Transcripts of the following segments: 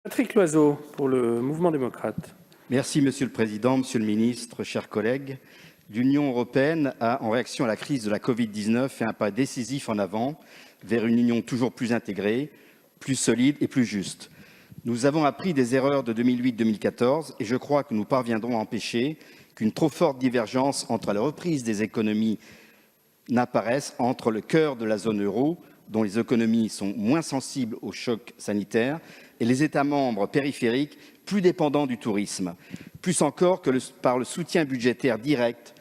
Patrick Loiseau, pour le Mouvement démocrate. Merci, Monsieur le Président, Monsieur le Ministre, chers collègues. L'Union européenne a, en réaction à la crise de la Covid-19, fait un pas décisif en avant vers une union toujours plus intégrée, plus solide et plus juste. Nous avons appris des erreurs de 2008-2014 et je crois que nous parviendrons à empêcher qu'une trop forte divergence entre la reprise des économies n'apparaisse entre le cœur de la zone euro, dont les économies sont moins sensibles aux chocs sanitaires, et les États membres périphériques plus dépendants du tourisme, plus encore que par le soutien budgétaire direct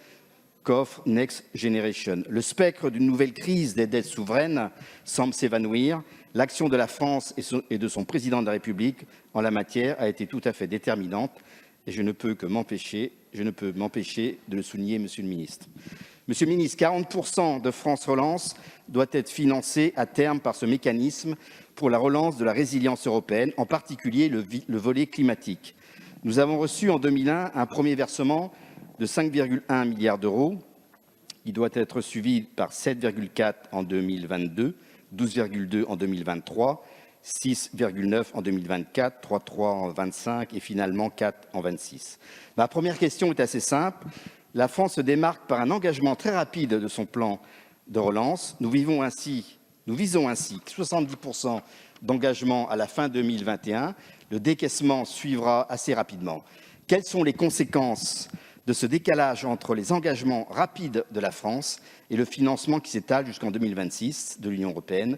qu'offre Next Generation. Le spectre d'une nouvelle crise des dettes souveraines semble s'évanouir. L'action de la France et de son président de la République en la matière a été tout à fait déterminante et je ne peux m'empêcher de le souligner, Monsieur le Ministre. Monsieur le Ministre, 40% de France Relance doit être financé à terme par ce mécanisme pour la relance de la résilience européenne, en particulier le volet climatique. Nous avons reçu en 2001 un premier versement de 5,1 milliards d'euros. Il doit être suivi par 7,4 en 2022, 12,2 en 2023, 6,9 en 2024, 3,3 en 2025 et finalement 4 en 2026. Ma première question est assez simple. La France se démarque par un engagement très rapide de son plan de relance. Nous visons ainsi 70% d'engagement à la fin 2021. Le décaissement suivra assez rapidement. Quelles sont les conséquences de ce décalage entre les engagements rapides de la France et le financement qui s'étale jusqu'en 2026 de l'Union européenne?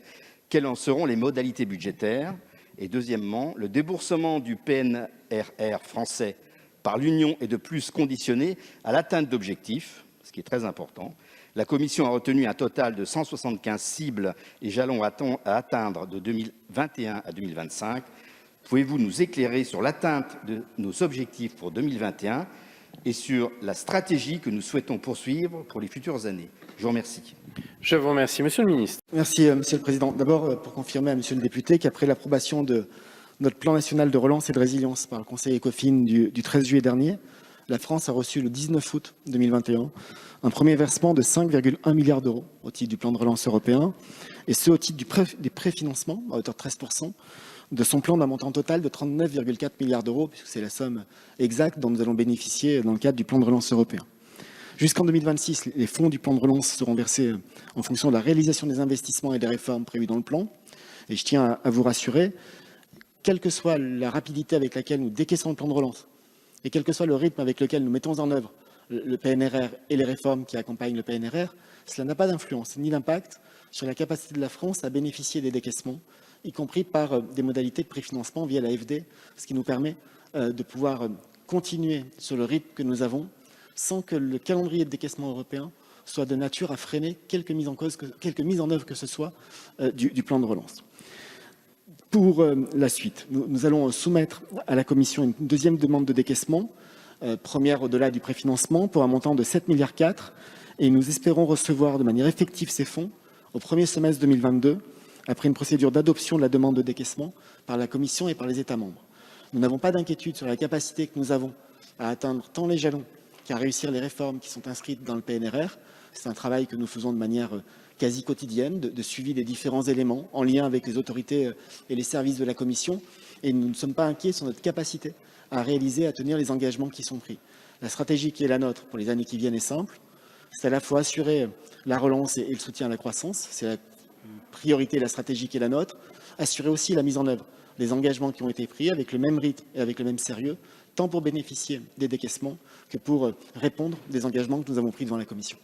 Quelles en seront les modalités budgétaires? Et deuxièmement, le déboursement du PNRR français par l'Union est de plus conditionné à l'atteinte d'objectifs, ce qui est très important. La Commission a retenu un total de 175 cibles et jalons à atteindre de 2021 à 2025. Pouvez-vous nous éclairer sur l'atteinte de nos objectifs pour 2021 et sur la stratégie que nous souhaitons poursuivre pour les futures années? Je vous remercie. Je vous remercie. Monsieur le Ministre. Merci, Monsieur le Président. D'abord, pour confirmer à Monsieur le député qu'après l'approbation de notre plan national de relance et de résilience par le Conseil ECOFIN du 13 juillet dernier, la France a reçu le 19 août 2021 un premier versement de 5,1 milliards d'euros au titre du plan de relance européen, et ce au titre des préfinancements à hauteur de 13% de son plan d'un montant total de 39,4 milliards d'euros, puisque c'est la somme exacte dont nous allons bénéficier dans le cadre du plan de relance européen. Jusqu'en 2026, les fonds du plan de relance seront versés en fonction de la réalisation des investissements et des réformes prévus dans le plan. Et je tiens à vous rassurer, quelle que soit la rapidité avec laquelle nous décaissons le plan de relance, et quel que soit le rythme avec lequel nous mettons en œuvre le PNRR et les réformes qui accompagnent le PNRR, cela n'a pas d'influence ni d'impact sur la capacité de la France à bénéficier des décaissements, y compris par des modalités de préfinancement via l'AFD, ce qui nous permet de pouvoir continuer sur le rythme que nous avons, sans que le calendrier de décaissement européen soit de nature à freiner quelque mise en œuvre que ce soit du plan de relance. Pour la suite, nous allons soumettre à la Commission une deuxième demande de décaissement, première au-delà du préfinancement, pour un montant de 7,4 milliards, et nous espérons recevoir de manière effective ces fonds au premier semestre 2022, après une procédure d'adoption de la demande de décaissement par la Commission et par les États membres. Nous n'avons pas d'inquiétude sur la capacité que nous avons à atteindre tant les jalons qu'à réussir les réformes qui sont inscrites dans le PNRR. C'est un travail que nous faisons de manière quasi quotidienne, de suivi des différents éléments, en lien avec les autorités et les services de la Commission. Et nous ne sommes pas inquiets sur notre capacité à réaliser, à tenir les engagements qui sont pris. La stratégie qui est la nôtre pour les années qui viennent est simple. C'est à la fois assurer la relance et le soutien à la croissance. C'est la priorité, la stratégie qui est la nôtre. Assurer aussi la mise en œuvre des engagements qui ont été pris avec le même rythme et avec le même sérieux, tant pour bénéficier des décaissements que pour répondre des engagements que nous avons pris devant la Commission.